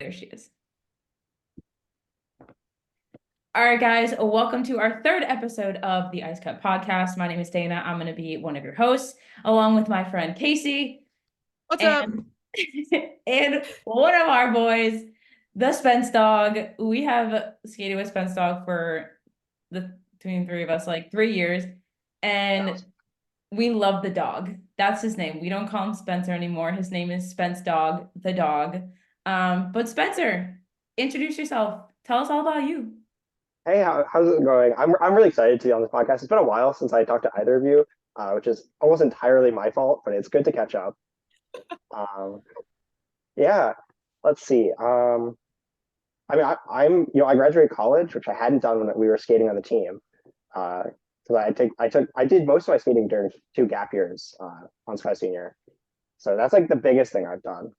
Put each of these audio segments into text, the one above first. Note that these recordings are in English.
There she is. All right, guys, welcome to our third episode of the Ice Cup podcast. My name is Dana. I'm going to be one of your hosts, along with my friend Casey. What's up? And, and one of our boys, the Spence Dawg. We have skated with Spence Dawg for between three of us, like 3 years. And we love the dog. That's his name. We don't call him Spencer anymore. His name is Spence Dawg, the dog. But Spencer, introduce yourself. Tell us all about you. Hey, how's it going? I'm really excited to be on this podcast. It's been a while since I talked to either of you, which is almost entirely my fault, but it's good to catch up. Um, yeah, let's see. I graduated college, which I hadn't done when we were skating on the team. So I did most of my skating during 2 gap years on Sky Senior. So that's like the biggest thing I've done.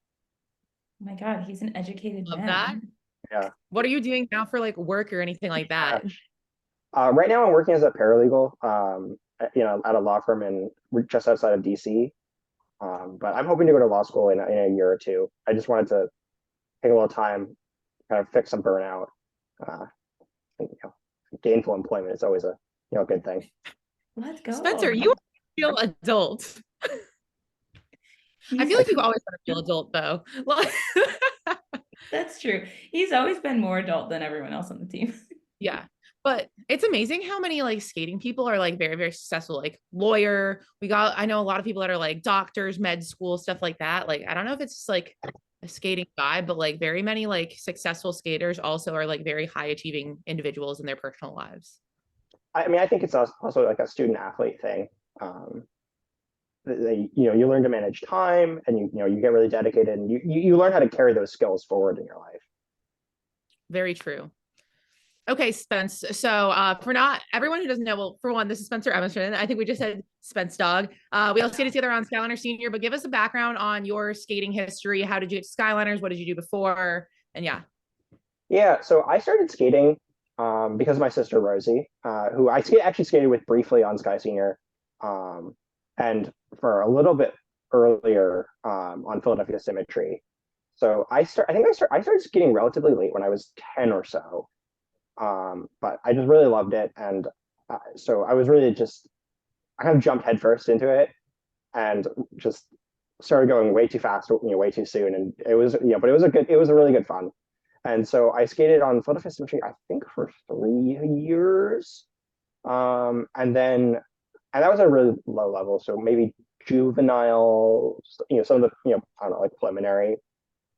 Oh my God, he's an educated Love man. that. Yeah. What are you doing now for like work or anything like that? Right now, I'm working as a paralegal, at a law firm just outside of DC. But I'm hoping to go to law school in a year or two. I just wanted to take a little time, kind of fix some burnout. Gainful employment is always a good thing. Let's go. Spencer, you feel adult. I feel like you've always got to feel adult though. That's true. He's always been more adult than everyone else on the team. Yeah. But it's amazing how many like skating people are like very, very successful, like lawyer. I know a lot of people that are like doctors, med school, stuff like that. Like, I don't know if it's just like a skating vibe, but like very many like successful skaters also are like very high achieving individuals in their personal lives. I mean, I think it's also like a student athlete thing. Um, you learn to manage time, and you get really dedicated, and you learn how to carry those skills forward in your life. Very true. Okay, Spence. So for not everyone who doesn't know, well, for one, this is Spencer Emerson. I think we just said Spence Dawg. We all skated together on Skyliner Senior, but give us a background on your skating history. How did you get to Skyliners? What did you do before? And yeah. Yeah, so I started skating because of my sister Rosie, who actually skated with briefly on Sky Senior, um, and for a little bit earlier on Philadelphia Symmetry. So I started skating relatively late when I was 10 or so. But I just really loved it, and so I was really just I kind of jumped headfirst into it and just started going way too fast, way too soon, and but it was a really good fun. And so I skated on Philadelphia Symmetry, I think, for 3 years, and that was a really low level, so maybe juvenile, some of the I don't know, like preliminary,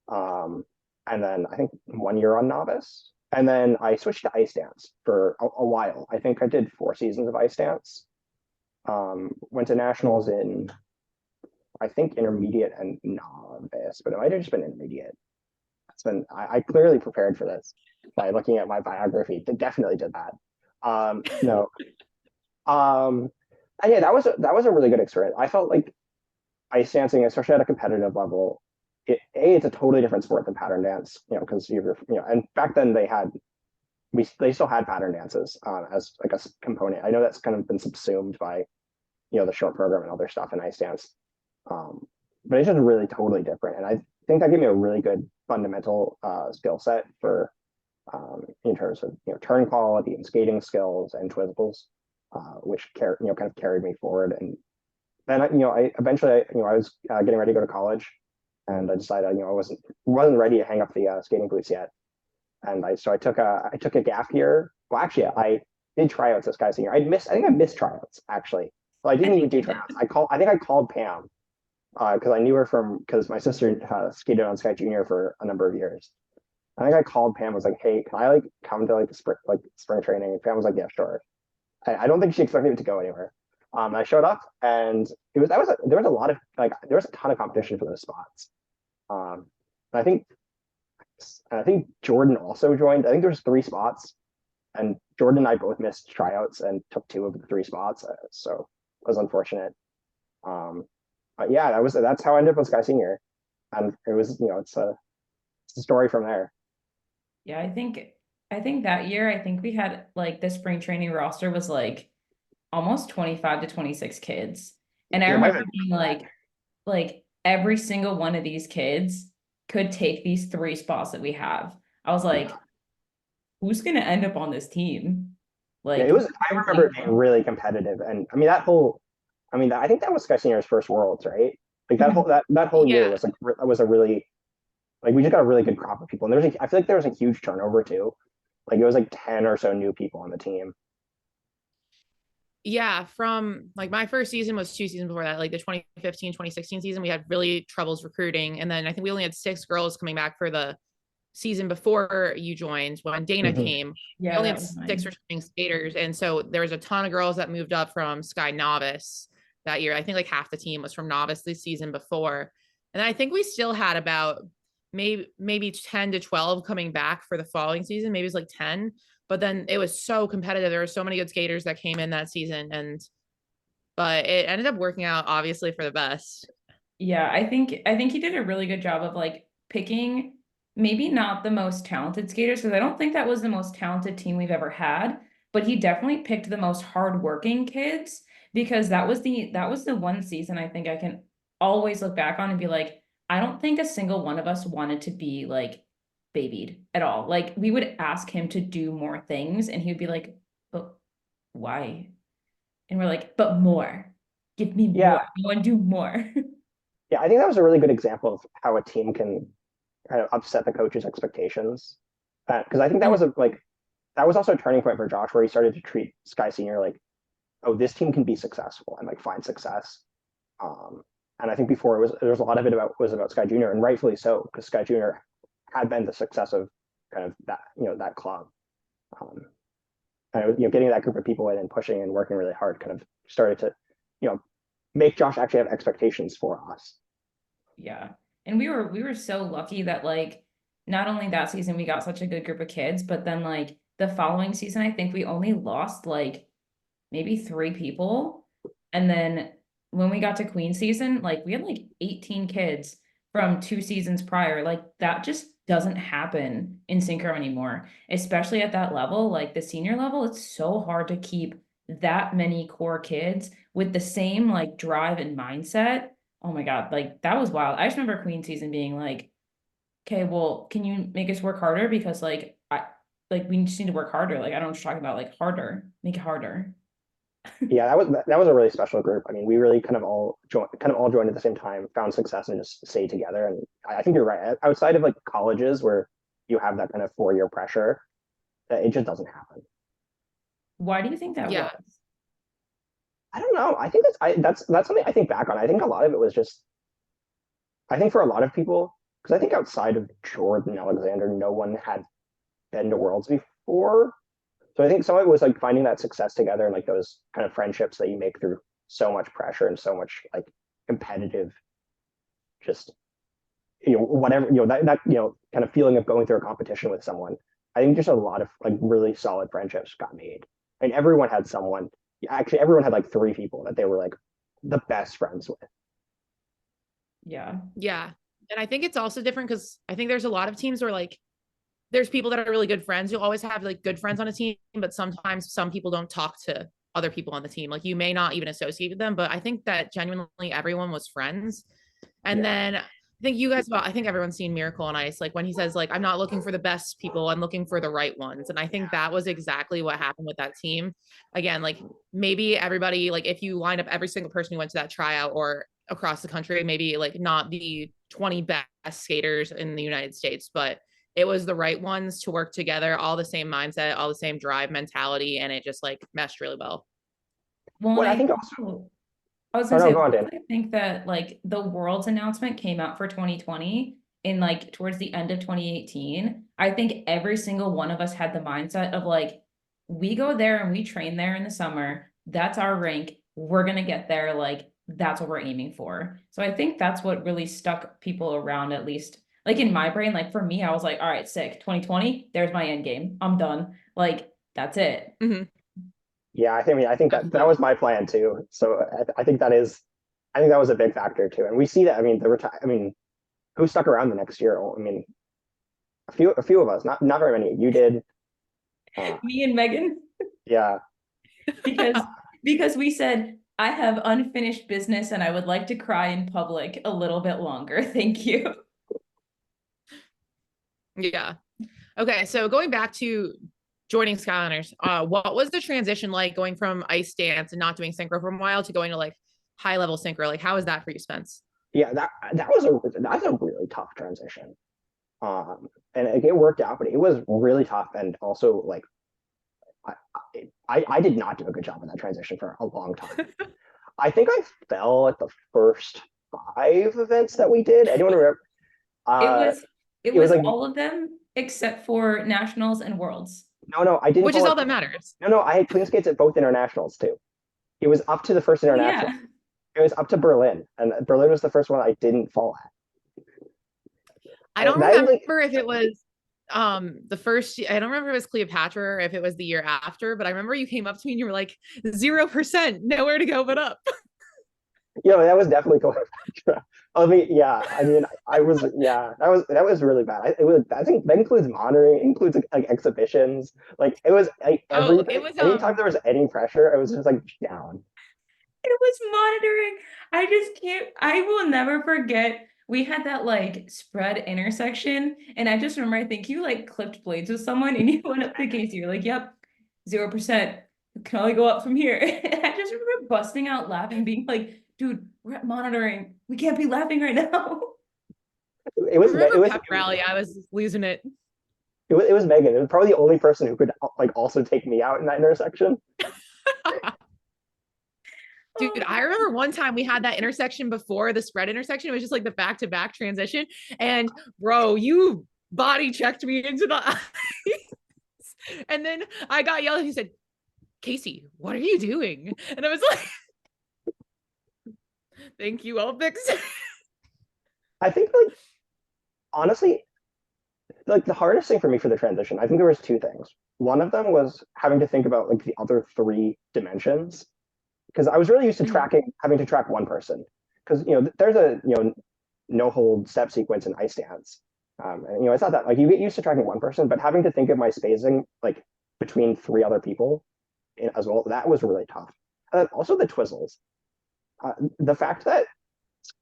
um, and then I think 1 year on novice. And then I switched to ice dance for a while. I think I did 4 seasons of ice dance. Went to nationals in, I think, intermediate and novice, but it might have just been intermediate. I clearly prepared for this by looking at my biography. Definitely did that. No. And yeah, that was a really good experience. I felt like ice dancing, especially at a competitive level, it's a totally different sport than pattern dance, because and back then they still had pattern dances as like a component. I know that's kind of been subsumed by the short program and other stuff in ice dance, but it's just really totally different. And I think that gave me a really good fundamental skill set for in terms of turn quality and skating skills and twizzles, which kind of carried me forward. And then I eventually I was getting ready to go to college, and I decided I wasn't ready to hang up the skating boots yet, and I took a gap year. Well, actually, I did tryouts this Sky Senior. I think I missed tryouts actually. Well, I didn't even do tryouts. I think I called Pam because I knew her because my sister skated on Sky Junior for a number of years. I think I called Pam, was like, "Hey, can I like come to like the spring training?" And Pam was like, "Yeah, sure." I don't think she expected me to go anywhere. I showed up, and there was a lot of there was a ton of competition for those spots. Um, and I think Jordan also joined. I think there was 3 spots, and Jordan and I both missed tryouts and took 2 of the 3 spots. So it was unfortunate. Um, but yeah, that's how I ended up with Sky Senior, and it was it's a story from there. Yeah, I think that year, I think we had like the spring training roster was like almost 25 to 26 kids. And I Yeah, it might remember have being like every single one of these kids could take these 3 spots that we have. I was like, who's gonna end up on this team? Yeah, Like, it was. I remember it being really competitive, and I mean that whole. I mean, I think that was Sky Senior's first Worlds, right? Like that whole year Yeah. was like was a really like we just got a really good crop of people, and I feel like there was a huge turnover too. Like it was like 10 or so new people on the team. Yeah, from like my first season was 2 seasons before that, like the 2015, 2016 season, we had really troubles recruiting. And then I think we only had 6 girls coming back for the season before you joined when Dana Mhm. came. We yeah, only that had was 6 mine. returning skaters. And so there was a ton of girls that moved up from Sky Novice that year. I think like half the team was from Novice the season before. And I think we still had about maybe 10 to 12 coming back for the following season. Maybe it was like 10, but then it was so competitive. There were so many good skaters that came in that season, and but it ended up working out obviously for the best. Yeah, I think he did a really good job of like picking maybe not the most talented skaters, because I don't think that was the most talented team we've ever had, but he definitely picked the most hardworking kids, because that was the one season I think I can always look back on and be like, I don't think a single one of us wanted to be like babied at all. Like we would ask him to do more things and he would be like, but why? And we're like, but more. Give me Yeah, more. I want to do more. yeah, I think that was a really good example of how a team can kind of upset the coach's expectations. Because I think that was that was also a turning point for Josh, where he started to treat Sky Senior like, oh, this team can be successful and like find success. Um, and I think before there was a lot of it about Sky Junior, and rightfully so, because Sky Junior had been the success of kind of that that club. Um, and it was, getting that group of people in and pushing and working really hard kind of started to you know make Josh actually have expectations for us. Yeah. And we were so lucky that like not only that season we got such a good group of kids, but then like the following season I think we only lost like maybe 3 people. And then when we got to Queen season, like we had like 18 kids from 2 seasons prior. Like that just doesn't happen in synchro anymore, especially at that level, like the senior level. It's so hard to keep that many core kids with the same like drive and mindset. Oh my God, like that was wild. I just remember Queen season being like, okay, well, can you make us work harder? Because we just need to work harder. Like I don't know what you're talking about, like harder, make it harder. Yeah, that was a really special group. I mean, we really kind of all joined at the same time, found success, and just stayed together. And I think you're right. Outside of like colleges where you have that kind of 4 year pressure, it just doesn't happen. Why do you think that Yeah. was? I don't know. I think that's something I think back on. I think a lot of it was just I think for a lot of people, because I think outside of Jordan Alexander, no one had been to Worlds before. So I think some of it was like finding that success together and like those kind of friendships that you make through so much pressure and so much like competitive, just whatever that kind of feeling of going through a competition with someone. I think just a lot of like really solid friendships got made, and everyone had someone. Actually, everyone had like 3 people that they were like the best friends with. Yeah. Yeah. And I think it's also different because I think there's a lot of teams where like there's people that are really good friends. You'll always have like good friends on a team, but sometimes some people don't talk to other people on the team. Like you may not even associate with them, but I think that genuinely everyone was friends. And Yeah, then I think everyone's seen Miracle on Ice. Like when he says, like, I'm not looking for the best people, I'm looking for the right ones. And I think that was exactly what happened with that team. Again, like maybe everybody, like if you line up every single person who went to that tryout or across the country, maybe like not the 20 best skaters in the United States, but it was the right ones to work together, all the same mindset, all the same drive mentality, and it just like meshed really well. Well, and well, I I think also. also, I was Oh gonna no, say, go on, Dan. I think that like the World's announcement came out for 2020 in like towards the end of 2018. I think every single one of us had the mindset of like, we go there and we train there in the summer. That's our rank. We're gonna get there. Like that's what we're aiming for. So I think that's what really stuck people around, at least like in my brain. Like for me, I was like, all right, sick. 2020, there's my end game. I'm done. Like that's it. Mhm. Yeah, I think that was my plan too. So I think I think that was a big factor too. And we see that. I mean, I mean, who stuck around the next year? I mean, a few of us, not very many. You did. Uh, Me and Megan. yeah, because because we said I have unfinished business and I would like to cry in public a little bit longer. Thank you. Yeah. Okay. So going back to joining Skyliners, what was the transition like going from ice dance and not doing synchro for a while to going to like high level synchro? Like, how was that for you, Spence? Yeah, that's a really tough transition. And it worked out, but it was really tough, and also like I did not do a good job in that transition for a long time. I think I fell at the first 5 events that we did. Anyone remember? It Uh, was it it was was like all of them except for nationals and worlds. no, I didn't Which is fall all at, that matters. no, I had clean skates at both internationals too. It was up to the first Oh, international. yeah. It was up to Berlin, and Berlin was the first one I didn't fall at. I don't And that like remember if it was the first, I don't remember if it was Cleopatra or if it was the year after, but I remember you came up to me and you were like 0%, nowhere to go but up. that was definitely going. I mean, yeah, I was, yeah, that was really bad. I think that includes monitoring, it includes like exhibitions. Like it was like Oh, everything. it was Anytime there was any pressure, I was just like down. It was monitoring. I just can't, I will never forget. We had that like spread intersection, and I just remember I think you like clipped blades with someone and you went up to Casey. You're like, yep, 0%. Can only go up from here. And I just remember busting out laughing, being like, dude, we're at monitoring. We can't be laughing right now. It I was remember it was pep rally. I was losing it. it was Megan. It was probably the only person who could like also take me out in that intersection. Dude, Oh, I remember one time we had that intersection before the spread intersection. It was just like the back to back transition. And bro, you body checked me into the ice. And then I got yelled at. He said, Casey, what are you doing? And I was like, thank you, I'll fix it. I think like honestly, like the hardest thing for me for the transition, I think there was two things. One of them was having to think about like the other three dimensions, because I was really used to Mhm. having to track one person, because there's a no hold step sequence in ice dance, and it's not that like you get used to tracking one person, but having to think of my spacing like between three other people as well, that was really tough. And then also the twizzles, the fact that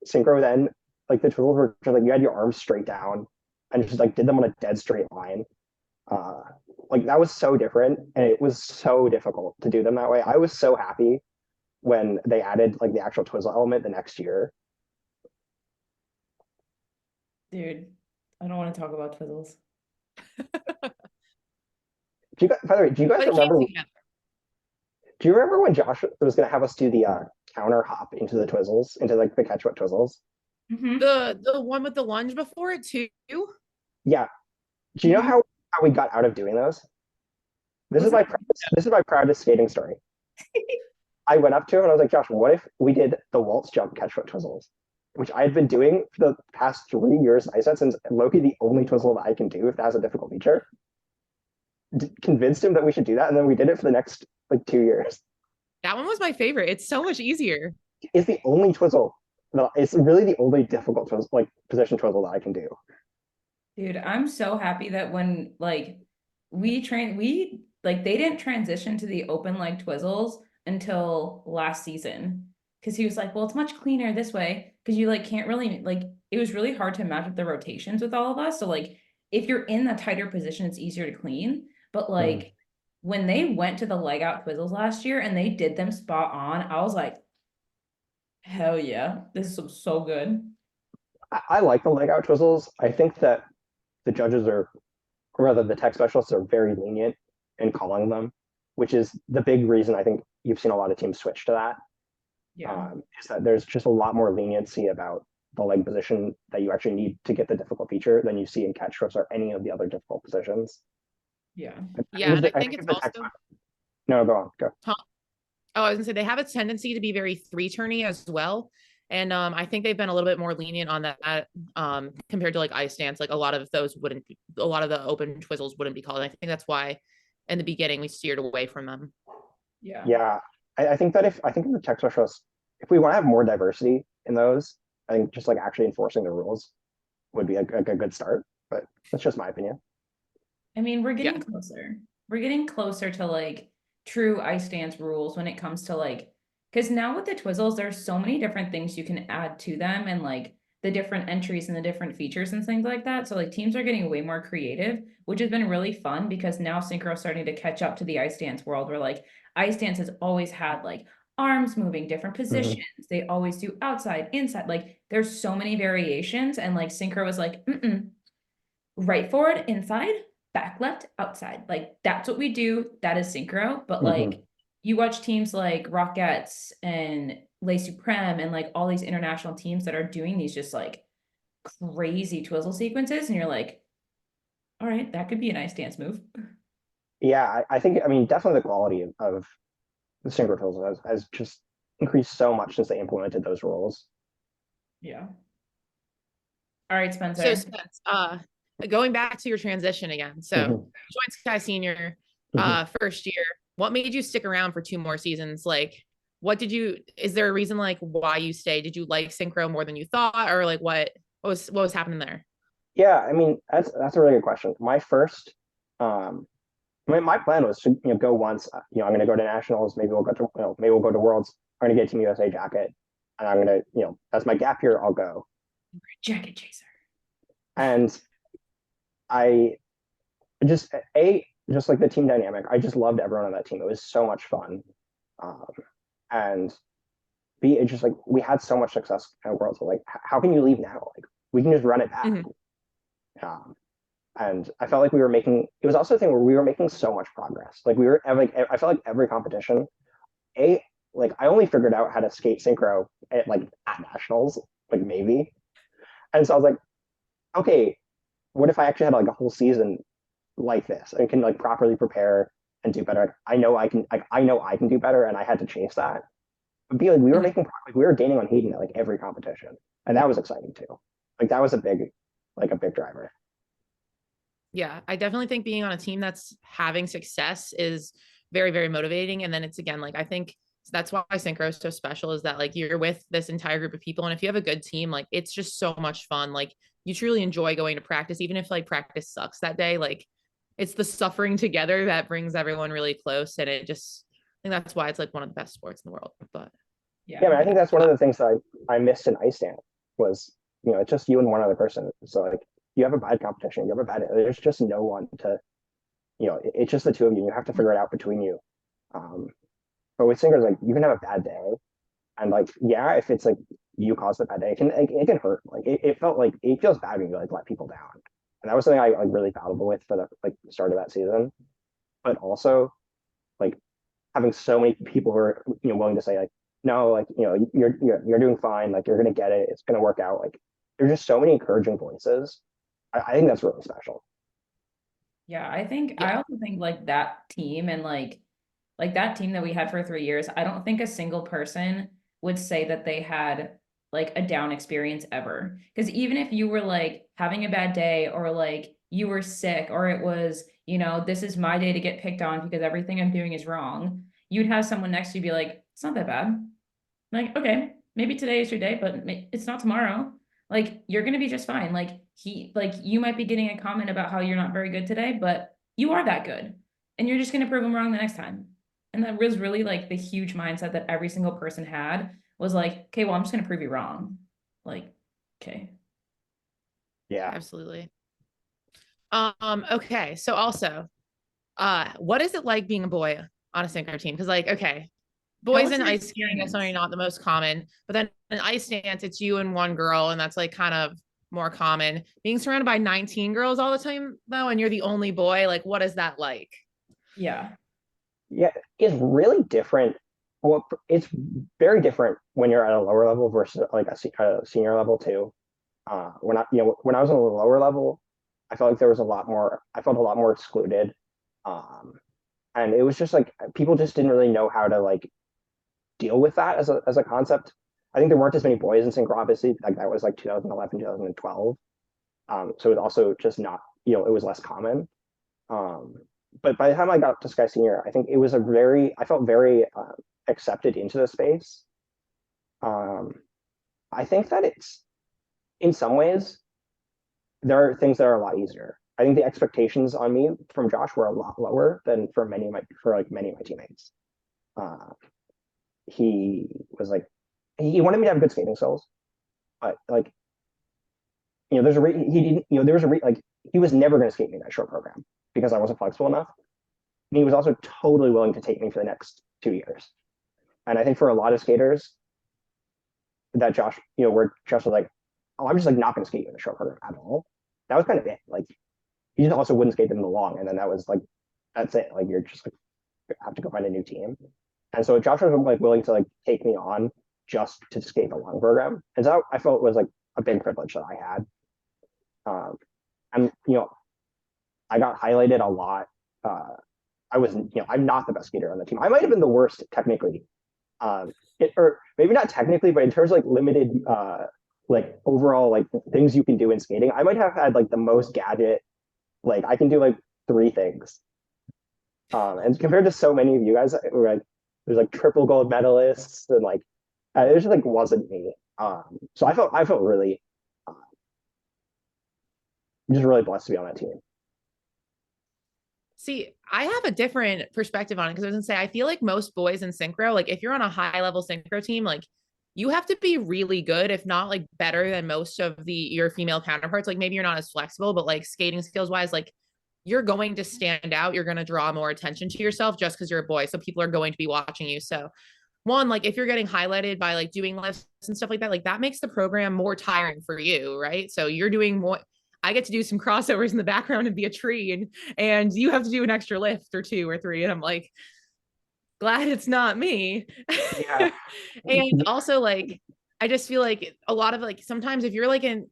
synchro then like the twizzles were just, like you had your arms straight down and just like did them on a dead straight line. Uh, like that was so different, and it was so difficult to do them that way. I was so happy when they added like the actual twizzle element the next year. dude, I don't want to talk about twizzles. By the way, do you guys But it came remember? together. Do you remember when Josh was going to have us do the counter hop into the twizzles, into like the catch what twizzles? Mhm. The one with the lunge before it too. Yeah. Do you know Mhm. how we got out of doing those? This is Was my it? proudest, this is my proudest skating story. I went up to him and I was like, Josh, what if we did the waltz jump catch foot twizzles, which I had been doing for the past 3 years. I said, since Loki, the only twizzle that I can do if that has a difficult feature. Convinced him that we should do that, and then we did it for the next like 2 years. That one was my favorite. It's so much easier. It's the only twizzle. No, it's really the only difficult twizzle, like position twizzle that I can do. Dude, I'm so happy that when like we like they didn't transition to the open leg twizzles until last season. Cause he was like, well, it's much cleaner this way. Cause you like can't really like it was really hard to match up the rotations with all of us. So like if you're in a tighter position, it's easier to clean. But Mm. like when they went to the leg out twizzles last year and they did them spot on, I was like, hell yeah, this is so good. I like the leg out twizzles. I think that the judges are, or rather the tech specialists are very lenient in calling them, which is the big reason I think you've seen a lot of teams switch to that. Yeah. Is that there's just a lot more leniency about the leg position that you actually need to get the difficult feature than you see in catch strokes or any of the other difficult positions. Yeah. Yeah, and I I think think it's the tech. also No, go on, go. Oh, I was gonna say they have a tendency to be very three turny as well. And I think they've been a little bit more lenient on that compared to like ice dance. Like a lot of those wouldn't be, a lot of the open twizzles wouldn't be called. And I think that's why in the beginning we steered away from them. Yeah. Yeah, I think that if the tech specialists, if we want to have more diversity in those, I think just like actually enforcing the rules would be a good start. But that's just my opinion. I mean, we're Yeah. getting closer. We're getting closer to like true ice dance rules when it comes to like, because now with the Twizzles, there's so many different things you can add to them. And like the different entries and the different features and things like that. So like teams are getting way more creative, which has been really fun because now synchro is starting to catch up to the ice dance world where like ice dance has always had like arms moving different positions. They always do outside, inside. Like there's so many variations, and like synchro is like, right forward, inside, back left, outside. Like that's what we do. That is synchro. But like you watch teams like Rockettes and Les Supreme and like all these international teams that are doing these just like crazy twizzle sequences, and you're like, all right, that could be a nice dance move. Yeah, I think, I mean, definitely the quality of the synchro tools has just increased so much since they implemented those rules. Yeah. All right, Spencer. So Spence, going back to your transition again. So you joined Sky Senior first year. What made you stick around for 2 more seasons? Like, is there a reason like why you stayed? Did you like synchro more than you thought, or like what was happening there? Yeah, I mean, that's a really good question. My first, my plan was to go once. I'm going to go to nationals. Maybe we'll go to maybe we'll go to worlds. I'm going to get Team USA jacket, and I'm going to that's my gap year. I'll go. Jacket chaser. And I just just like the team dynamic. I just loved everyone on that team. It was so much fun, and B, it's just like we had so much success at worlds. So like, how can you leave now? Like we can just run it back. And I felt like we were making. It was also a thing where we were making so much progress. Like we were like, I felt like every competition, like I only figured out how to skate synchro at nationals, like maybe. And so I was like, okay, what if I actually had like a whole season like this and can like properly prepare and do better? I know I can. Like I know I can do better, and I had to chase that. But be like, we were making, like we were gaining on Hayden at like every competition, and that was exciting too. Like that was a big driver. Yeah, I definitely think being on a team that's having success is very, very motivating. And then it's again, like I think that's why synchro is so special, is that like you're with this entire group of people. And if you have a good team, like it's just so much fun. Like you truly enjoy going to practice, even if like practice sucks that day. Like it's the suffering together that brings everyone really close. And I think that's why it's like one of the best sports in the world. But yeah, I think that's one of the things that I missed in ice dance was, it's just you and one other person. So like you have a bad competition, you have a bad, there's just no one to, it's just the two of you. You have to figure it out between you. But with singers, like you can have a bad day, and like yeah, if it's like you caused the bad day, it can hurt. Like it felt like it feels bad when you like let people down, and that was something I like really palatable with for the like start of that season. But also like having so many people who are willing to say like no, like you're doing fine, like you're gonna get it, it's gonna work out. Like there's just so many encouraging voices. I think that's really special. Yeah, I also think like that team and like that team that we had for 3 years, I don't think a single person would say that they had like a down experience ever. Because even if you were like having a bad day or like you were sick or it was, this is my day to get picked on because everything I'm doing is wrong, you'd have someone next to you be like, it's not that bad. Like, okay, maybe today is your day, but it's not tomorrow. Like, you're gonna be just fine. Like, you might be getting a comment about how you're not very good today, but you are that good. And you're just gonna prove them wrong the next time. And that was really like the huge mindset that every single person had was like, okay, well, I'm just gonna prove you wrong. Like, okay. Yeah. Absolutely. Okay. So also, what is it like being a boy on a synchro team? Because like, okay, boys in ice skating is certainly not the most common, but then in ice dance, it's you and one girl, and that's like kind of more common. Being surrounded by 19 girls all the time though, and you're the only boy, like what is that like? Yeah. Yeah, it's really different. Well, it's very different when you're at a lower level versus like a senior level too. When when I was on the lower level, I felt like there was a lot more. I felt a lot more excluded, and it was just like people just didn't really know how to like deal with that as a concept. I think there weren't as many boys in synchro, obviously. Like that was like 2011, 2012. So it was also just not, it was less common. But by the time I got to Sky Senior, I think it was I felt very accepted into the space. I think that it's, in some ways, there are things that are a lot easier. I think the expectations on me from Josh were a lot lower than for many of my teammates. He was like, he wanted me to have good skating skills, but like there's he didn't, there was like he was never going to skate me that short program because I wasn't flexible enough. And he was also totally willing to take me for the next 2 years. And I think for a lot of skaters, that Josh, where Josh was like, oh, I'm just like not going to skate you in the short program at all. That was kind of it. Like, he just also wouldn't skate them in the long, and then that was like, that's it. Like, you're just like have to go find a new team. And so Josh was like willing to like take me on just to skate the long program, and so I felt was like a big privilege that I had. And I got highlighted a lot. I was, I'm not the best skater on the team. I might have been the worst technically, or maybe not technically, but in terms of like limited, like overall like things you can do in skating, I might have had like the most gadget. Like I can do like 3 things, and compared to so many of you guys, like there's like triple gold medalists, and like it just like wasn't me. So I felt really, just really blessed to be on that team. See, I have a different perspective on it because I was gonna say, I feel like most boys in synchro, like if you're on a high level synchro team, like you have to be really good, if not like better than most of your female counterparts. Like maybe you're not as flexible, but like skating skills wise, like you're going to stand out. You're going to draw more attention to yourself just because you're a boy. So people are going to be watching you. So one, like if you're getting highlighted by like doing lifts and stuff like that makes the program more tiring for you, right? So you're doing more. I get to do some crossovers in the background and be a tree, and you have to do an extra lift or 2 or 3, and I'm like, glad it's not me. Yeah. And also like I just feel like a lot of like sometimes if you're like an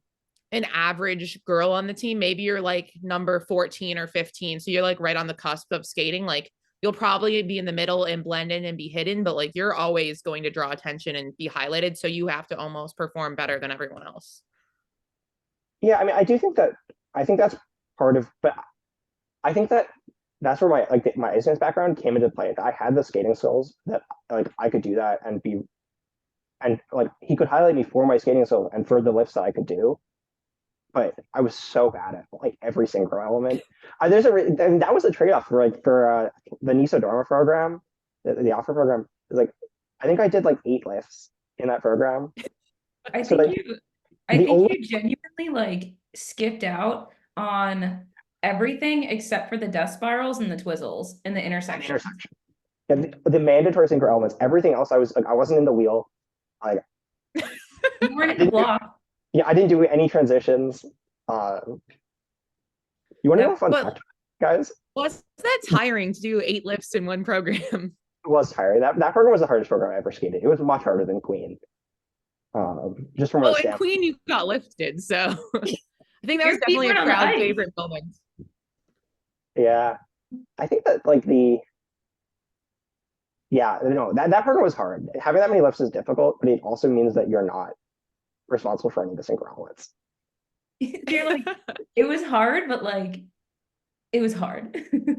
average girl on the team, maybe you're like number 14 or 15, so you're like right on the cusp of skating, like you'll probably be in the middle and blend in and be hidden, but like you're always going to draw attention and be highlighted, so you have to almost perform better than everyone else. Yeah, I mean, I think that's part of, but I think that's where my like my ice dance background came into play. That I had the skating skills that like I could do that and be, and like he could highlight me for my skating skills and for the lifts that I could do. But I was so bad at like every synchro element. And that was the trade off for the NISO Dharma program, the Alpha program. Is like I think I did like 8 lifts in that program. I So think like you genuinely like skipped out on everything except for the death spirals and the twizzles in the intersection. Yeah, the mandatory synchro elements, everything else, I was like, I wasn't in the wheel. Like You weren't in the block. Yeah, I didn't do any transitions. You want to know a fun fact, guys? Was that tiring to do 8 lifts in one program? It was tiring. That program was the hardest program I ever skated. It was much harder than Queen. Just from Oh, and Queen, you got lifted, so I think that was definitely a crowd favorite moment. Yeah, I think that like that program was hard. Having that many lifts is difficult, but it also means that you're not responsible for any of the synchro elements. You're like, it was hard, but like, it was hard. It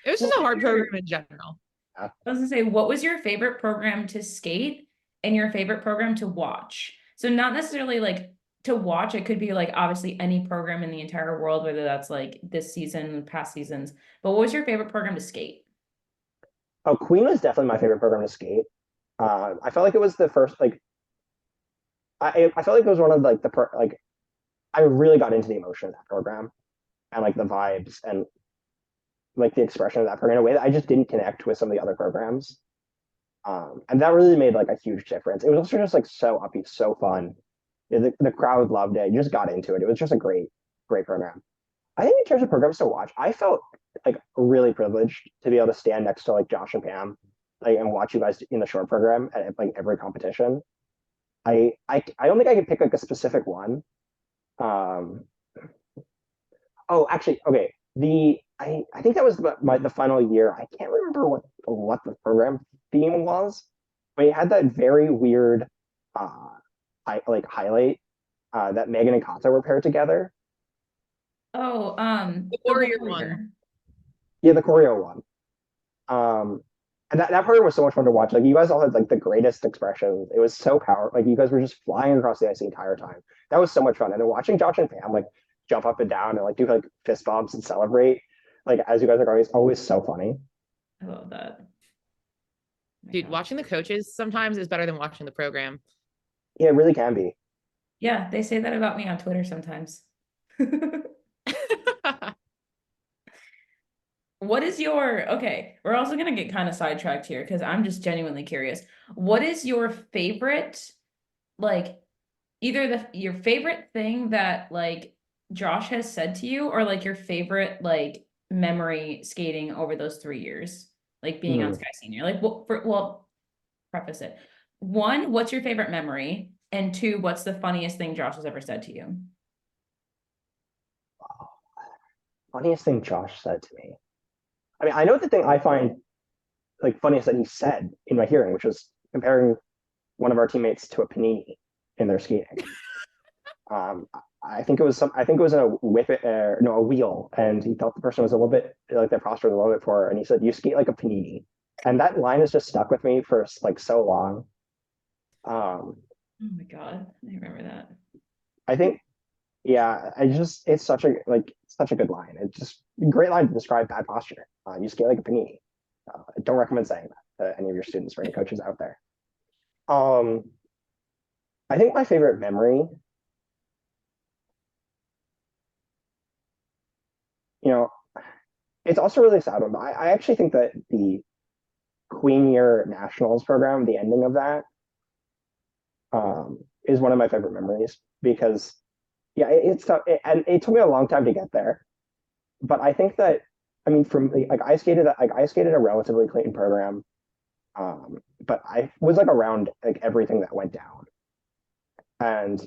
was just a hard program in general. I was gonna say, what was your favorite program to skate and your favorite program to watch? So not necessarily like to watch, it could be like obviously any program in the entire world, whether that's like this season, past seasons, but what was your favorite program to skate? Oh, Queen was definitely my favorite program to skate. I felt like it was the first like I felt like it was one of like like I really got into the emotion of that program and like the vibes and like the expression of that program in a way that I just didn't connect with some of the other programs. And that really made like a huge difference. It was also just like so upbeat, so fun. The crowd loved it. You just got into it. It was just a great program. I think in terms of programs to watch, I felt like really privileged to be able to stand next to like Josh and Pam, like and watch you guys in the short program at like every competition. I don't think I could pick like a specific one. Oh, actually, okay. I think that was the final year. I can't remember what the program theme was, but it had that very weird highlight that Megan and Kata were paired together. Oh, the Warrior one. Yeah, the choreo one. And that program was so much fun to watch. Like you guys all had like the greatest expressions. It was so powerful. Like you guys were just flying across the ice the entire time. That was so much fun. And then watching Josh and Pam like jump up and down and like do like fist bumps and celebrate like as you guys are going is always so funny. I love that. Dude, watching the coaches sometimes is better than watching the program. Yeah, it really can be. Yeah, they say that about me on Twitter sometimes. What is your, okay, we're also gonna get kind of sidetracked here because I'm just genuinely curious. What is your favorite, like, either your favorite thing that like Josh has said to you, or like your favorite like memory skating over those 3 years, like being on Hmm. Sky Senior? Like, what for, well, preface it. One, what's your favorite memory? And two, what's the funniest thing Josh has ever said to you? Funniest thing Josh said to me. I mean, I know the thing I find like funniest that he said in my hearing, which was comparing one of our teammates to a panini in their skating. Um, I think it was some. I think it was in a whip, no, a wheel, and he thought the person was a little bit like their posture was a little bit poor, and he said, "You skate like a panini," and that line has just stuck with me for like so long. Oh my God, I remember that. I think, yeah, I just it's such a good line. It's just a great line to describe bad posture. You skate like a panini. I don't recommend saying that to any of your students or any coaches out there. Um, I think my favorite memory, you know, it's also really sad one, but I actually think that the Queen Year Nationals program, the ending of that, is one of my favorite memories because, yeah, it's tough, and it took me a long time to get there. But I think that, I mean, from like I skated a relatively clean program, but I was like around like everything that went down, and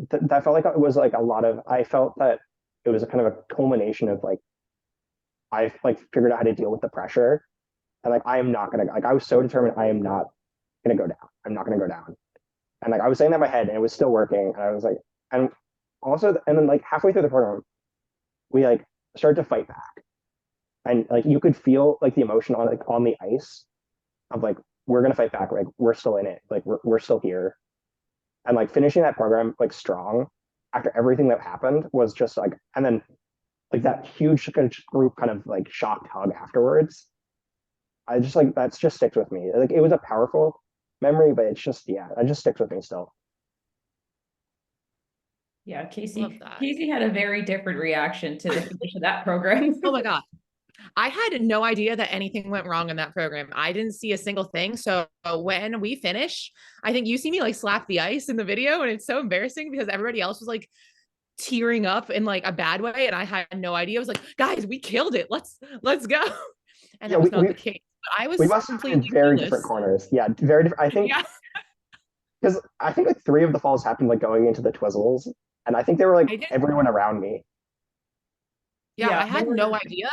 that felt like it was like a lot of. I felt that it was a kind of a culmination of like I like figured out how to deal with the pressure, and like I am not gonna like I was so determined I am not gonna go down. I'm not gonna go down. And like I was saying that in my head and it was still working. And I was like, and also, and then like halfway through the program, we like started to fight back. And like you could feel like the emotion on the ice of like, we're gonna fight back, like we're still in it, like we're still here. And like finishing that program like strong after everything that happened was just like, and then like that huge group kind of like shocked hug afterwards. I just like that's just sticks with me. Like it was a powerful memory, but it's just yeah, it just sticks with me still. Yeah, Love Casey. that. Casey had a very different reaction to the finish of that program. Oh my God. I had no idea that anything went wrong in that program. I didn't see a single thing. So when we finish, I think you see me like slap the ice in the video, and it's so embarrassing because everybody else was like tearing up in like a bad way, and I had no idea. I was like, guys, we killed it. Let's go. And Yeah, that was not the case. But I we was must have been in completely very different clueless. corners. Yeah, very different. I think Yeah, because I think like three of the falls happened like going into the Twizzles, and I think they were like I did. everyone around me. Yeah, Yeah, I they had no were. idea.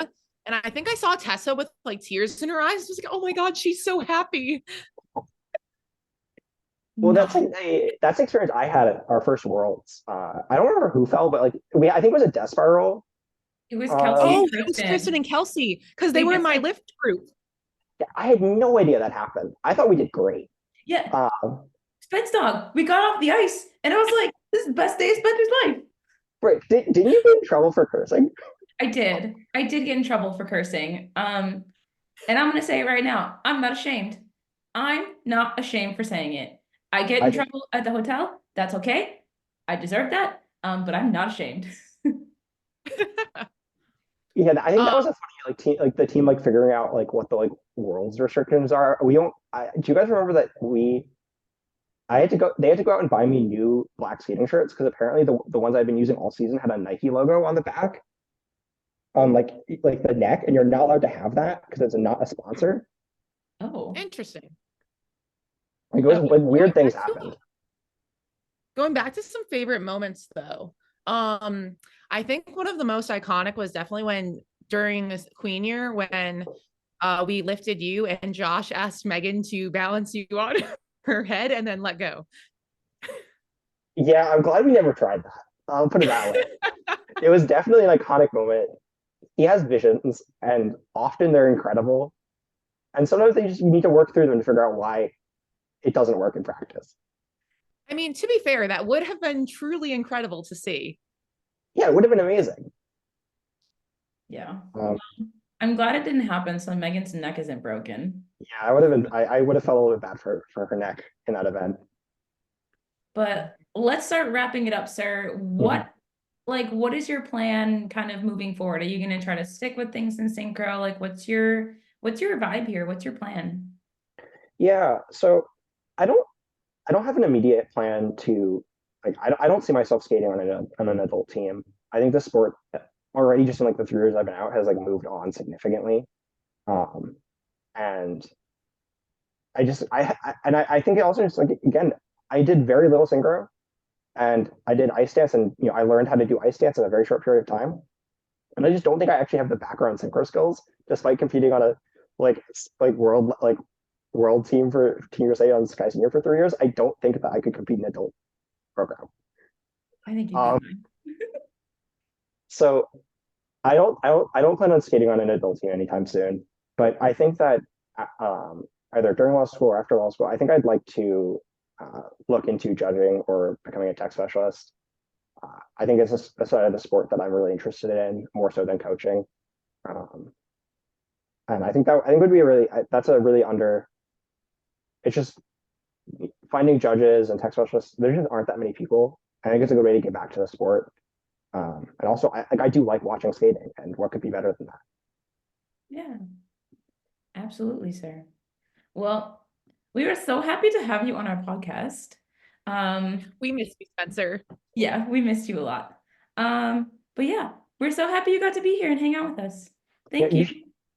And I think I saw Tessa with like tears in her eyes. I was like, oh my God, she's so happy. Well, that's Not. like that's the experience I had at our first Worlds. I don't remember who fell, but like we I think it was a death spiral. It was Kelsey Um, Oh, and it was Kristen Kristen. and Kelsey because they They were in just my like, lift group. I had no idea that happened. I thought we did great. yeah, Um, Spence dog. We got off the ice, and I was like, "This is the best day of Spencer's life." right? Didn't you get in trouble for cursing? I did. I did get in trouble for cursing. And I'm gonna say it right now, I'm not ashamed. I'm not ashamed for saying it. I get in I trouble at the hotel. That's okay. I deserve that. But I'm not ashamed. Yeah, I think Um, that was a funny like team like the team like figuring out like what the like world's restrictions are. We don't. Do you guys remember that we? I had to go. They had to go out and buy me new black skating shirts because apparently the ones I've been using all season had a Nike logo on the back on like the neck, and you're not allowed to have that because it's not a sponsor. Oh, Interesting. Like it was okay. like Going weird things back to happened. going back to some favorite moments though. Um, I think one of the most iconic was definitely when during this Queen year when we lifted you and Josh asked Megan to balance you on her head and then let go. Yeah, I'm glad we never tried that. I'll put it that way. It was definitely an iconic moment. He has visions, and often they're incredible. And sometimes you need to work through them to figure out why it doesn't work in practice. I mean, to be fair, that would have been truly incredible to see. Yeah, it would have been amazing. Yeah. Um, I'm glad it didn't happen, so Megan's neck isn't broken. yeah, I would have been. I would have felt a little bit bad for her neck in that event. But let's start wrapping it up, sir. What is your plan kind of moving forward? Are you going to try to stick with things in synchro? Like, what's your vibe here? What's your plan? Yeah, so I don't I don't have an immediate plan to like I don't see myself skating on an adult team. I think the sport already just in like the 3 years I've been out has like moved on significantly. Um, and I think it also just like again, I did very little synchro and I did ice dance and I learned how to do ice dance in a very short period of time. And I just don't think I actually have the background synchro skills, despite competing on a like world team for Team USA on Sky Senior for 3 years. I don't think that I could compete in an adult program. I think you'd be Um, fine. so I don't plan on skating on an adult team anytime soon. But I think that either during law school or after law school, I think I'd like to look into judging or becoming a tech specialist. I think it's a side of the sport that I'm really interested in, more so than coaching. Um, and I think would be a really that's a really under. It's just finding judges and tech specialists. There just aren't that many people. I think it's a good way to get back to the sport. And also, I do like watching skating, and what could be better than that? Yeah, absolutely, sir. Well, we were so happy to have you on our podcast. We miss you, Spencer. Yeah, we missed you a lot. But yeah, we're so happy you got to be here and hang out with us. Yeah, Thank you.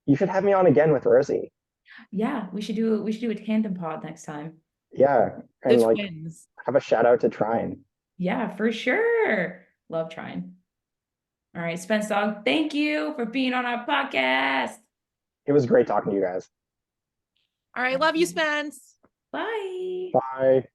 you should have me on again with Rosie. Yeah, we should do a tandem pod next time. Yeah, The and like twins. have a shout out to Trine. Yeah, for sure. Love trying. All right, Spence Dog, thank you for being on our podcast. It was great talking to you guys. All right, love you, Spence. Bye. Bye.